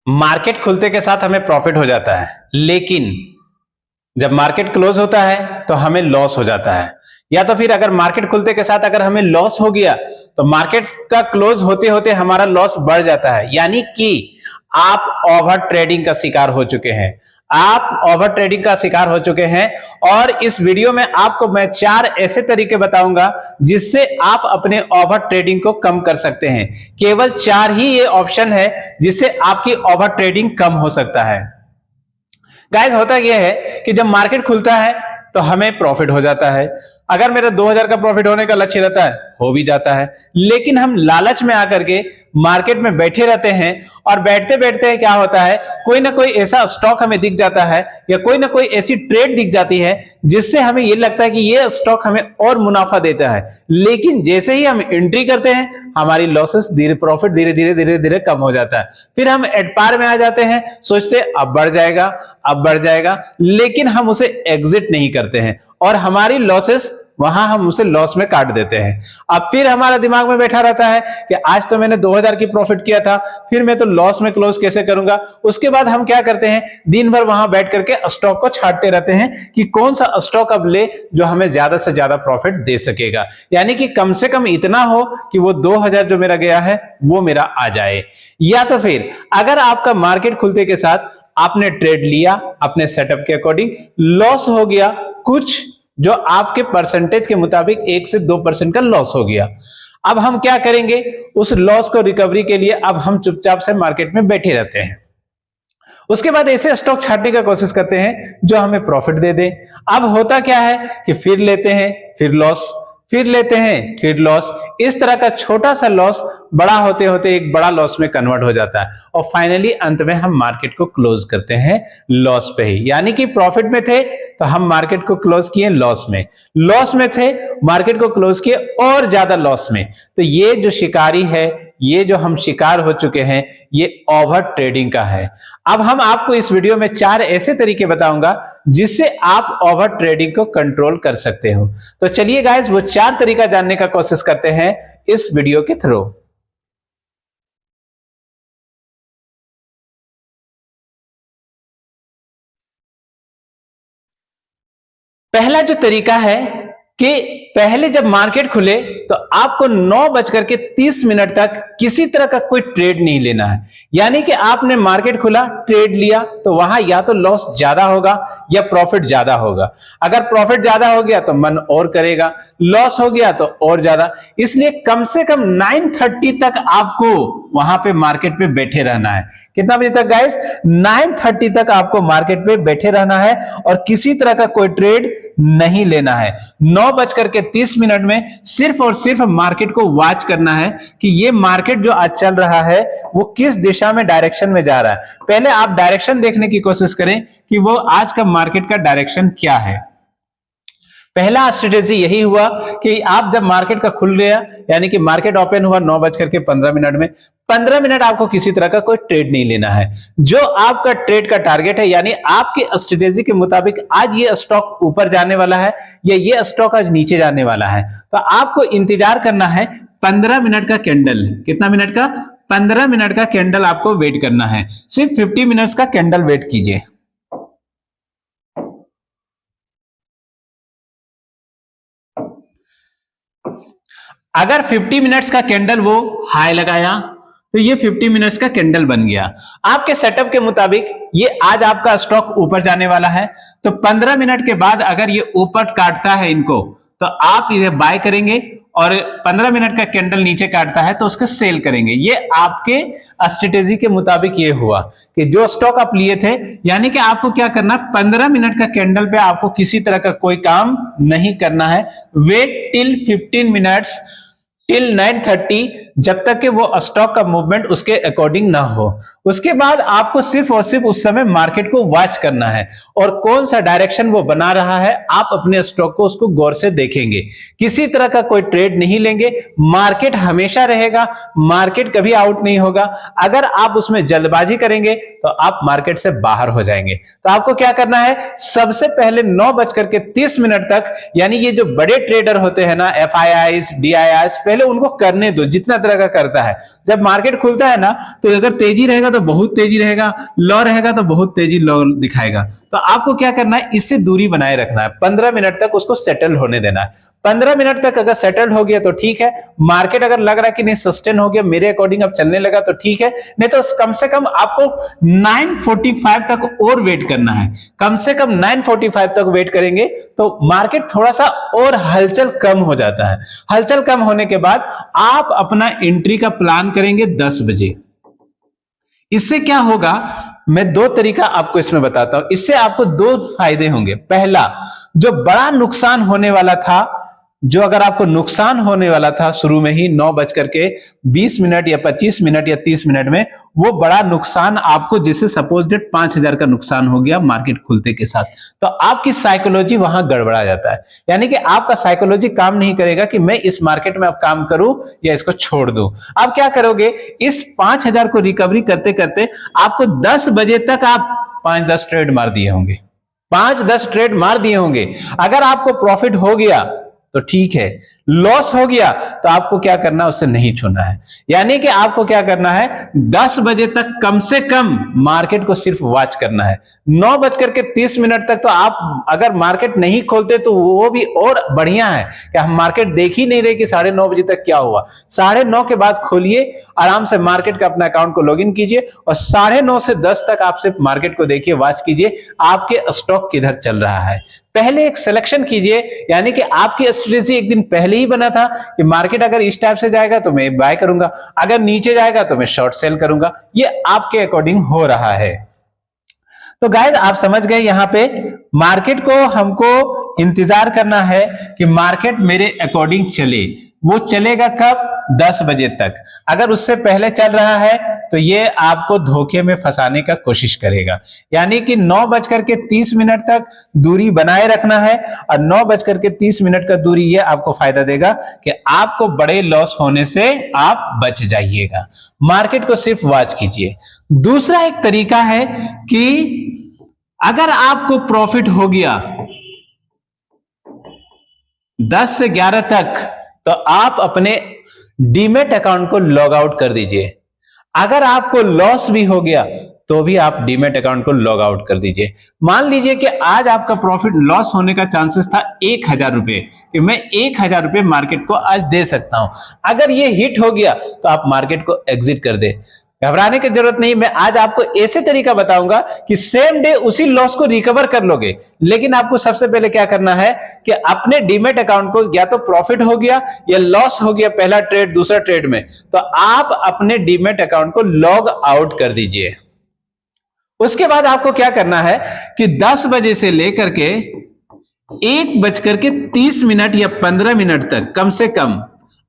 Market खुलते के साथ हमें प्रॉफिट हो जाता है, लेकिन जब मार्केट क्लोज होता है तो हमें लॉस हो जाता है। या तो फिर अगर मार्केट खुलते के साथ अगर हमें लॉस हो गया तो मार्केट का क्लोज होते होते हमारा लॉस बढ़ जाता है, यानी कि आप ओवर ट्रेडिंग का शिकार हो चुके हैं। आप ओवर ट्रेडिंग का शिकार हो चुके हैं और इस वीडियो में आपको मैं 4 ऐसे तरीके बताऊंगा जिससे आप अपने ओवर ट्रेडिंग को कम कर सकते हैं। केवल 4 ही ये ऑप्शन है जिससे आपकी ओवर ट्रेडिंग कम हो सकता है। गाइस, होता यह है कि जब मार्केट खुलता है तो हमें प्रॉफिट हो जाता है। अगर मेरा 2000 का प्रॉफिट होने का लक्ष्य रहता है, हो भी जाता है, लेकिन हम लालच में आकर के मार्केट में बैठे रहते हैं और बैठते बैठते क्या होता है, कोई ना कोई ऐसा स्टॉक हमें दिख जाता है या कोई ना कोई ऐसी ट्रेड दिख जाती है जिससे हमें यह लगता है कि यह स्टॉक हमें और मुनाफा देता है, लेकिन जैसे ही हम एंट्री करते हैं हमारी लॉसेस प्रॉफिट धीरे धीरे कम हो जाता है। फिर हम एट पार में आ जाते हैं, सोचते अब बढ़ जाएगा, अब बढ़ जाएगा, लेकिन हम उसे एग्जिट नहीं करते हैं और हमारी लॉसेस वहां हम उसे लॉस में काट देते हैं। अब फिर हमारा दिमाग में बैठा रहता है कि आज तो मैंने 2000 की प्रॉफिट किया था, फिर मैं तो लॉस में क्लोज कैसे करूंगा। उसके बाद हम क्या करते हैं, दिन भर वहां बैठ करके स्टॉक को छांटते रहते हैं कि कौन सा स्टॉक अब ले जो हमें ज्यादा से ज्यादा प्रॉफिट दे सकेगा, यानी कि कम से कम इतना हो कि वो 2000 जो मेरा गया है वो मेरा आ जाए। या तो फिर अगर आपका मार्केट खुलते के साथ आपने ट्रेड लिया, अपने सेटअप के अकॉर्डिंग लॉस हो गया, कुछ जो आपके परसेंटेज के मुताबिक 1 से 2% का लॉस हो गया। अब हम क्या करेंगे, उस लॉस को रिकवरी के लिए अब हम चुपचाप से मार्केट में बैठे रहते हैं। उसके बाद ऐसे स्टॉक छांटने का कोशिश करते हैं जो हमें प्रॉफिट दे दे। अब होता क्या है कि फिर लेते हैं, फिर लॉस, फिर लेते हैं, फिर लॉस। इस तरह का छोटा सा लॉस बड़ा होते होते एक बड़ा लॉस में कन्वर्ट हो जाता है और फाइनली अंत में हम मार्केट को क्लोज करते हैं लॉस पे ही। यानी कि प्रॉफिट में थे तो हम मार्केट को क्लोज किए लॉस में, लॉस में थे मार्केट को क्लोज किए और ज्यादा लॉस में। तो ये जो शिकारी है, ये जो हम शिकार हो चुके हैं, ये ओवर ट्रेडिंग का है। अब हम आपको इस वीडियो में 4 ऐसे तरीके बताऊंगा जिससे आप ओवर ट्रेडिंग को कंट्रोल कर सकते हो। तो चलिए गाइस, वो 4 तरीका जानने का कोशिश करते हैं इस वीडियो के थ्रू। पहला जो तरीका है कि पहले जब मार्केट खुले तो आपको 9:30 तक किसी तरह का कोई ट्रेड नहीं लेना है। यानी कि आपने मार्केट खुला, ट्रेड लिया तो वहां या तो लॉस ज्यादा होगा या प्रॉफिट ज्यादा होगा। अगर प्रॉफिट ज्यादा हो गया तो मन और करेगा, लॉस हो गया तो और ज्यादा। इसलिए कम से कम 9:30 तक आपको वहां पे मार्केट पे बैठे रहना है। कितना बजे तक गाइस? 9:30 तक आपको मार्केट पे बैठे रहना है और किसी तरह का कोई ट्रेड नहीं लेना है। 9:30 में सिर्फ और सिर्फ मार्केट को वॉच करना है कि ये मार्केट जो आज चल रहा है वो किस दिशा में, डायरेक्शन में जा रहा है। पहले आप डायरेक्शन देखने की कोशिश करें कि वो आज का मार्केट का डायरेक्शन क्या है। पहला स्ट्रेटेजी यही हुआ कि आप जब मार्केट का खुल गया, यानी कि मार्केट ओपन हुआ 9:15 में, 15 मिनट आपको किसी तरह का कोई ट्रेड नहीं लेना है। जो आपका ट्रेड का टारगेट है, यानी आपके स्ट्रेटेजी के मुताबिक आज ये स्टॉक ऊपर जाने वाला है या ये स्टॉक आज नीचे जाने वाला है, तो आपको इंतजार करना है 15 मिनट का कैंडल। कितना मिनट का? 15 मिनट का कैंडल आपको वेट करना है। सिर्फ 50 मिनट्स का कैंडल वेट कीजिए। अगर 50 मिनट्स का कैंडल वो हाई लगाया तो ये 50 मिनट्स का कैंडल बन गया। आपके सेटअप के मुताबिक ये आज आपका स्टॉक ऊपर जाने वाला है, तो 15 मिनट के बाद अगर ये ऊपर काटता है इनको तो आप इसे बाय करेंगे और 15 मिनट का कैंडल नीचे काटता है तो उसको सेल करेंगे। ये आपके स्ट्रेटेजी के मुताबिक ये हुआ कि जो स्टॉक आप लिए थे, यानी कि आपको क्या करना, 15 मिनट का कैंडल पे आपको किसी तरह का कोई काम नहीं करना है। वेट टिल 15 मिनट्स टिल 9:30, जब तक कि वो स्टॉक का मूवमेंट उसके अकॉर्डिंग ना हो। उसके बाद आपको सिर्फ और सिर्फ उस समय मार्केट को वॉच करना है और कौन सा डायरेक्शन वो बना रहा है आप अपने स्टॉक को उसको गौर से देखेंगे। किसी तरह का कोई ट्रेड नहीं लेंगे। मार्केट हमेशा रहेगा, मार्केट कभी आउट नहीं होगा। अगर आप उसमें जल्दबाजी करेंगे तो आप मार्केट से बाहर हो जाएंगे। तो आपको क्या करना है, सबसे पहले 9:30 तक, यानी ये जो बड़े ट्रेडर होते हैं ना, FIIs, DIIs, पहले उनको करने दो। जितना तरह का करता है। जब मार्केट खुलता है ना, तो अगर तेजी रहेगा तो बहुत तेजी रहेगा, लो रहेगा तो बहुत तेजी लो दिखाएगा। तो आपको क्या करना है, इससे दूरी बनाए रखना है, 15 मिनट तक उसको सेटल होने देना है। 15 मिनट तक अगर सेटल हो गया तो ठीक है, मार्केट अगर लग रहा है कि नहीं सस्टेन हो गया, मेरे अकॉर्डिंग अब चलने लगा तो ठीक है, नहीं तो कम से कम आपको 9:45 तक और वेट करना है। कम से कम 9:45 तक वेट करेंगे तो मार्केट थोड़ा सा और हलचल कम हो जाता है। हलचल कम होने के बाद आप अपना एंट्री का प्लान करेंगे 10 बजे। इससे क्या होगा, मैं दो तरीका आपको इसमें बताता हूं। इससे आपको दो फायदे होंगे। पहला, जो बड़ा नुकसान होने वाला था, जो अगर आपको नुकसान होने वाला था शुरू में ही 9:20 या 25 या 30 में, वो बड़ा नुकसान आपको, जैसे सपोज डेट 5,000 का नुकसान हो गया मार्केट खुलते के साथ, तो आपकी साइकोलॉजी वहां गड़बड़ा जाता है। यानी कि आपका साइकोलॉजी काम नहीं करेगा कि मैं इस मार्केट में अब काम करूं या इसको छोड़ दूं। आप क्या करोगे, इस 5,000 को रिकवरी करते करते आपको 10 बजे तक आप 5-10 ट्रेड मार दिए होंगे, 5-10 ट्रेड मार दिए होंगे। अगर आपको प्रॉफिट हो गया तो ठीक है, लॉस हो गया तो आपको क्या करना है, उसे नहीं छूना है। यानी कि आपको क्या करना है, 10 बजे तक कम से कम मार्केट को सिर्फ वॉच करना है। 9:30 तक तो आप अगर मार्केट नहीं खोलते तो वो भी और बढ़िया है कि हम मार्केट देख ही नहीं रहे कि 9:30 बजे तक क्या हुआ। 9:30 के बाद खोलिए, आराम से मार्केट का अपना अकाउंट को लॉगिन कीजिए और 9:30 से 10 तक आप सिर्फ मार्केट को देखिए, वॉच कीजिए आपके स्टॉक किधर चल रहा है। पहले एक सिलेक्शन कीजिए, यानी कि आपकी स्ट्रेटजी एक दिन पहले ही बना था कि मार्केट अगर इस टाइप से जाएगा तो मैं बाय करूंगा, अगर नीचे जाएगा तो मैं शॉर्ट सेल करूंगा। ये आपके अकॉर्डिंग हो रहा है। तो गाइस आप समझ गए, यहां पे मार्केट को हमको इंतजार करना है कि मार्केट मेरे अकॉर्डिंग चले। वो चलेगा कब, 10 बजे तक। अगर उससे पहले चल रहा है तो ये आपको धोखे में फंसाने का कोशिश करेगा। यानी कि 9:30 तक दूरी बनाए रखना है और 9:30 का दूरी ये आपको फायदा देगा कि आपको बड़े लॉस होने से आप बच जाइएगा। मार्केट को सिर्फ वॉच कीजिए। दूसरा एक तरीका है कि अगर आपको प्रॉफिट हो गया 10 से 11 तक, तो आप अपने डीमेट अकाउंट को लॉग आउट कर दीजिए। अगर आपको लॉस भी हो गया तो भी आप डीमेट अकाउंट को लॉग आउट कर दीजिए। मान लीजिए कि आज आपका प्रॉफिट लॉस होने का चांसेस था 1,000 रुपए, कि मैं 1,000 रुपए मार्केट को आज दे सकता हूं। अगर ये हिट हो गया तो आप मार्केट को एग्जिट कर दे, घबराने की जरूरत नहीं। मैं आज आपको ऐसे तरीका बताऊंगा कि सेम डे उसी लॉस को रिकवर कर लोगे। लेकिन आपको सबसे पहले क्या करना है कि अपने डीमेट अकाउंट को, या तो प्रॉफिट हो गया या लॉस हो गया पहला ट्रेड दूसरा ट्रेड में, तो आप अपने डीमेट अकाउंट को लॉग आउट कर दीजिए। उसके बाद आपको क्या करना है कि 10 बजे से लेकर के 1:30 या 15 मिनट तक कम से कम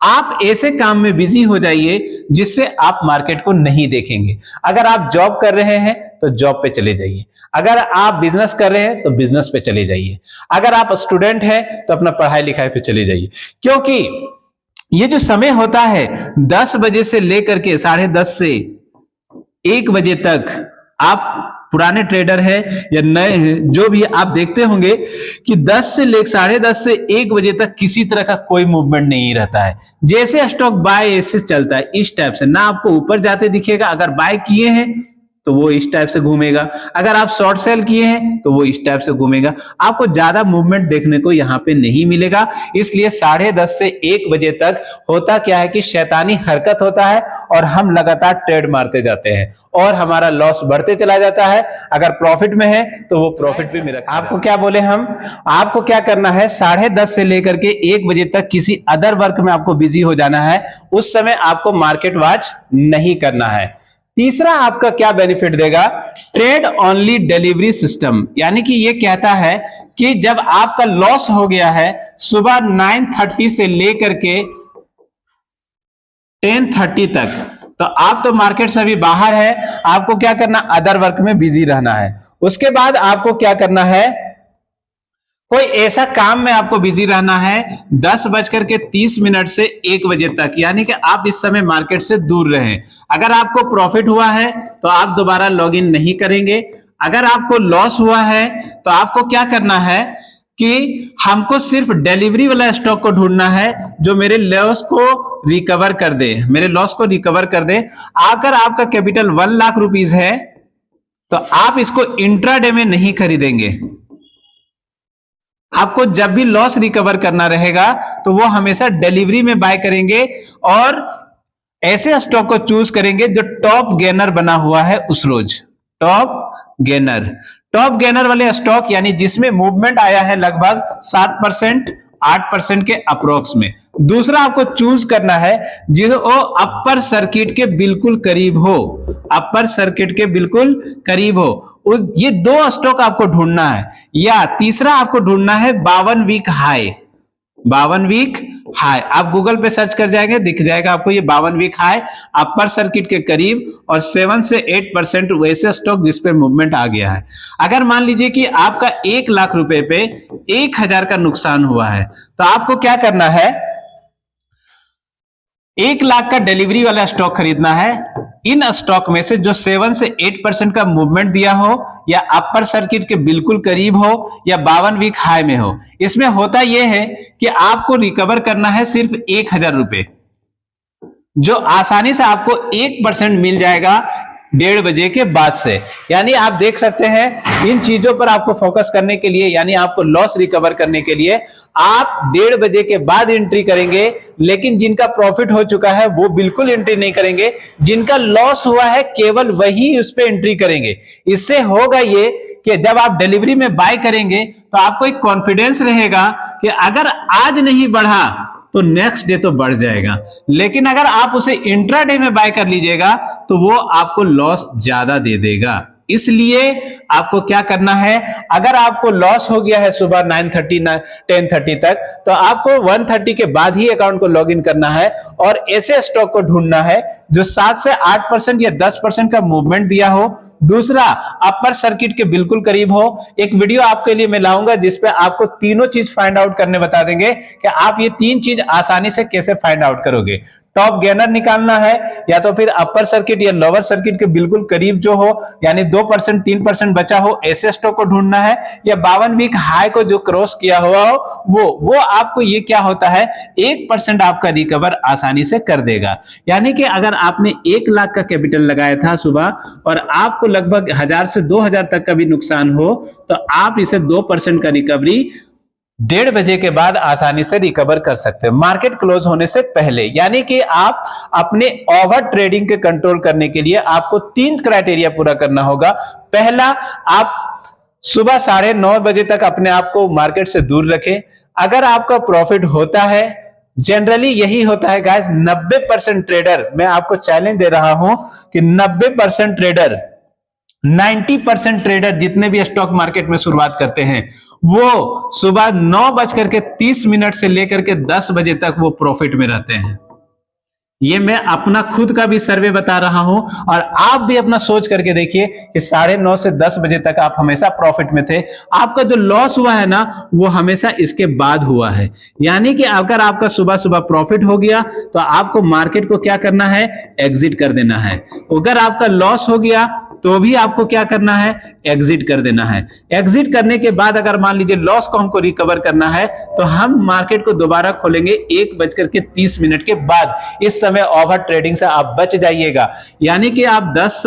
आप ऐसे काम में बिजी हो जाइए जिससे आप मार्केट को नहीं देखेंगे। अगर आप जॉब कर रहे हैं तो जॉब पे चले जाइए, अगर आप बिजनेस कर रहे हैं तो बिजनेस पे चले जाइए, अगर आप स्टूडेंट हैं तो अपना पढ़ाई लिखाई पे चले जाइए। क्योंकि ये जो समय होता है 10 बजे से लेकर के 10:30 से 1 बजे तक, आप पुराने ट्रेडर है या नए हैं, जो भी आप देखते होंगे कि 10 से लेकर 10:30 से 1 बजे तक किसी तरह का कोई मूवमेंट नहीं रहता है। जैसे स्टॉक बाय ऐसे चलता है, इस टाइप से। ना आपको ऊपर जाते दिखेगा, अगर बाय किए हैं तो वो इस टाइप से घूमेगा, अगर आप शॉर्ट सेल किए हैं तो वो इस टाइप से घूमेगा। आपको ज्यादा मूवमेंट देखने को यहाँ पे नहीं मिलेगा। इसलिए 10:30 से 1 बजे तक होता क्या है कि शैतानी हरकत होता है और हम लगातार ट्रेड मारते जाते हैं और हमारा लॉस बढ़ते चला जाता है। अगर प्रॉफिट में है तो वो प्रॉफिट भी मेरा। आपको क्या बोले हम, आपको क्या करना है, 10:30 से लेकर के 1 बजे तक किसी अदर वर्क में आपको बिजी हो जाना है। उस समय आपको मार्केट वॉच नहीं करना है। तीसरा आपका क्या बेनिफिट देगा, ट्रेड ओनली डिलीवरी सिस्टम। यानी कि ये कहता है कि जब आपका लॉस हो गया है सुबह 9:30 से लेकर के 10:30 तक, तो आप तो मार्केट से अभी बाहर है, आपको क्या करना, अदर वर्क में बिजी रहना है। उसके बाद आपको क्या करना है, कोई ऐसा काम में आपको बिजी रहना है 10:30 से 1 बजे तक। यानी कि आप इस समय मार्केट से दूर रहें। अगर आपको प्रॉफिट हुआ है तो आप दोबारा लॉगिन नहीं करेंगे, अगर आपको लॉस हुआ है तो आपको क्या करना है, कि हमको सिर्फ डिलीवरी वाला स्टॉक को ढूंढना है जो मेरे लॉस को रिकवर कर दे, मेरे लॉस को रिकवर कर दे। अगर आपका कैपिटल 1 लाख रुपीस है तो आप इसको इंट्राडे में नहीं खरीदेंगे। आपको जब भी लॉस रिकवर करना रहेगा तो वो हमेशा डिलीवरी में बाय करेंगे और ऐसे स्टॉक को चूज करेंगे जो टॉप गेनर बना हुआ है उस रोज। टॉप गेनर वाले स्टॉक यानी जिसमें मूवमेंट आया है लगभग 7% 8% के अप्रोक्स में। दूसरा आपको चूज करना है जो अपर सर्किट के बिल्कुल करीब हो, अपर सर्किट के बिल्कुल करीब हो। ये 2 स्टॉक आपको ढूंढना है। या तीसरा आपको ढूंढना है 52 वीक हाई। 52 वीक हाई आप गूगल पे सर्च कर जाएंगे, दिख जाएगा आपको ये 52 वीक हाई अपर सर्किट के करीब और 7 से 8% वैसे स्टॉक जिस पे मूवमेंट आ गया है। अगर मान लीजिए कि आपका 1 लाख रुपए पे 1000 का नुकसान हुआ है तो आपको क्या करना है, 1 लाख का डिलीवरी वाला स्टॉक खरीदना है। इन स्टॉक में से जो 7 से 8% का मूवमेंट दिया हो या अपर सर्किट के बिल्कुल करीब हो या 52 वीक हाई में हो। इसमें होता यह है कि आपको रिकवर करना है सिर्फ 1000 रुपए, जो आसानी से आपको 1% मिल जाएगा 1:30 बजे के बाद से। यानी आप देख सकते हैं इन चीजों पर आपको फोकस करने के लिए, यानी आपको लॉस रिकवर करने के लिए आप 1:30 बजे के बाद एंट्री करेंगे। लेकिन जिनका प्रॉफिट हो चुका है वो बिल्कुल एंट्री नहीं करेंगे, जिनका लॉस हुआ है केवल वही उस पर एंट्री करेंगे। इससे होगा ये कि जब आप डिलीवरी में बाय करेंगे तो आपको एक कॉन्फिडेंस रहेगा कि अगर आज नहीं बढ़ा तो नेक्स्ट डे तो बढ़ जाएगा। लेकिन अगर आप उसे इंट्राडे में बाय कर लीजिएगा तो वो आपको लॉस ज्यादा दे देगा। इसलिए आपको क्या करना है, अगर आपको लॉस हो गया है सुबह 9:30 10:30 तक तो आपको 1:30 के बाद ही अकाउंट को लॉगिन करना है और ऐसे स्टॉक को ढूंढना है जो 7 से 8% या 10% का मूवमेंट दिया हो। दूसरा अपर सर्किट के बिल्कुल करीब हो। एक वीडियो आपके लिए मैं लाऊंगा जिसपे आपको तीनों चीज फाइंड आउट करने बता देंगे कि आप ये 3 चीज आसानी से कैसे फाइंड आउट करोगे। टॉप गेनर निकालना है या तो फिर अपर सर्किट या लोअर सर्किट के बिल्कुल करीब जो हो, यानी 2% 3% बचा हो, ऐसे स्टॉक को ढूंढना है। या 52 वीक हाई को जो क्रॉस किया हुआ हो वो आपको ये क्या होता है 1% आपका रिकवर आसानी से कर देगा। यानी कि अगर आपने 1 लाख का कैपिटल लगाया था सुबह और आपको लगभग 1000 से 2000 तक का भी नुकसान हो तो आप इसे 2% का रिकवरी 1:30 बजे के बाद आसानी से रिकवर कर सकते हैं, मार्केट क्लोज होने से पहले। यानी कि आप अपने ओवर ट्रेडिंग के कंट्रोल करने के लिए आपको 3 क्राइटेरिया पूरा करना होगा। पहला, आप सुबह 9:30 बजे तक अपने आप को मार्केट से दूर रखें। अगर आपका प्रॉफिट होता है, जनरली यही होता है गाइस, 90% ट्रेडर, मैं आपको चैलेंज दे रहा हूं कि 90% ट्रेडर 90% ट्रेडर जितने भी स्टॉक मार्केट में शुरुआत करते हैं वो सुबह 9:30 से लेकर के 10 बजे तक वो प्रॉफिट में रहते हैं। ये मैं अपना खुद का भी सर्वे बता रहा हूं और आप भी अपना सोच करके देखिए कि 9:30 से 10 बजे तक आप हमेशा प्रॉफिट में थे। आपका जो लॉस हुआ है ना वो हमेशा इसके बाद हुआ है। यानी कि अगर आपका सुबह सुबह प्रॉफिट हो गया तो आपको मार्केट को क्या करना है, एग्जिट कर देना है। अगर आपका लॉस हो गया तो भी आपको क्या करना है, एग्जिट कर देना है। एग्जिट करने के बाद अगर मान लीजिए लॉस को हमको रिकवर करना है तो हम मार्केट को दोबारा खोलेंगे 1:30 के बाद। इस समय ओवर ट्रेडिंग से आप बच जाइएगा। यानी कि आप 10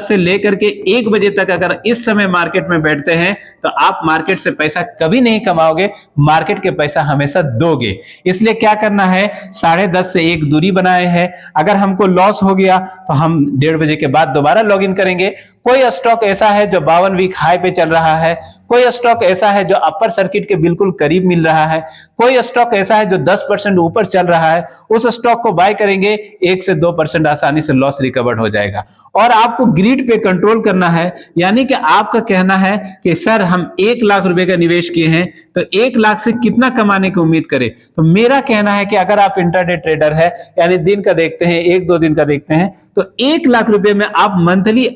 से लेकर के 1 बजे तक अगर इस समय मार्केट में बैठते हैं तो आप मार्केट से पैसा कभी नहीं कमाओगे, मार्केट के पैसा हमेशा दोगे। इसलिए क्या करना है, 10:30 से 1 दूरी बनाए हैं। अगर हमको लॉस हो गया तो हम 1:30 बजे के बाद दोबारा लॉगिन करेंगे। कोई स्टॉक ऐसा है जो 52 वीक हाई पे चल रहा है, कोई स्टॉक ऐसा है जो अपर सर्किट के बिल्कुल करीब मिल रहा है, कोई स्टॉक ऐसा है जो 10% ऊपर चल रहा है, उस स्टॉक को बाय करेंगे, 1 से 2% आसानी से लॉस रिकवर हो जाएगा। और आपको ग्रीड पे कंट्रोल करना है। यानी कि आपका कहना है कि सर हम 1 लाख रुपए का निवेश किए हैं तो 1 लाख से कितना कमाने की उम्मीद करें। तो मेरा कहना है कि अगर आप इंट्राडे ट्रेडर है, यानी दिन का देखते हैं, 1-2 दिन का देखते हैं, तो 1 लाख रुपए में आप मंथली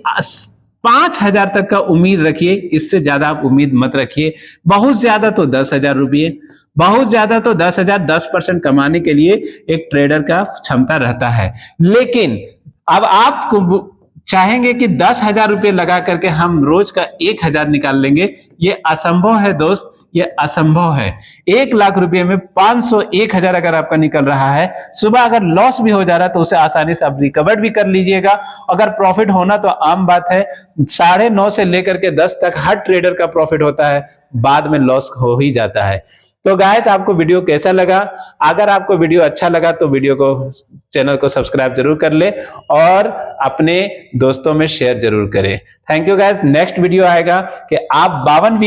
5,000 तक का उम्मीद रखिए। इससे ज्यादा आप उम्मीद मत रखिए। बहुत ज्यादा तो 10,000 रुपये, बहुत ज्यादा तो 10,000, 10% कमाने के लिए एक ट्रेडर का क्षमता रहता है। लेकिन अब आप चाहेंगे कि 10,000 रुपये लगा करके हम रोज का 1,000 निकाल लेंगे, ये असंभव है दोस्त। ये असंभव है। 1 लाख रुपए में 500 1000 अगर आपका निकल रहा है, सुबह अगर लॉस भी हो जा रहा है तो उसे आसानी से आप रिकवर भी कर लीजिएगा। अगर प्रॉफिट होना तो आम बात है, 9:30 से लेकर के 10 तक हर ट्रेडर का प्रॉफिट होता है, बाद में लॉस हो ही जाता है। तो गाइस, आपको वीडियो कैसा लगा? अगर आपको वीडियो अच्छा लगा तो वीडियो को, चैनल को सब्सक्राइब जरूर कर ले और अपने दोस्तों में शेयर जरूर करें। Thank you guys. Next video आएगा कि आप 52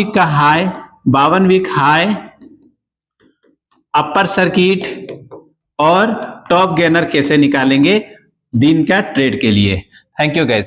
वीक हाई, अपर सर्किट और टॉप गेनर कैसे निकालेंगे दिन का ट्रेड के लिए। Thank you guys.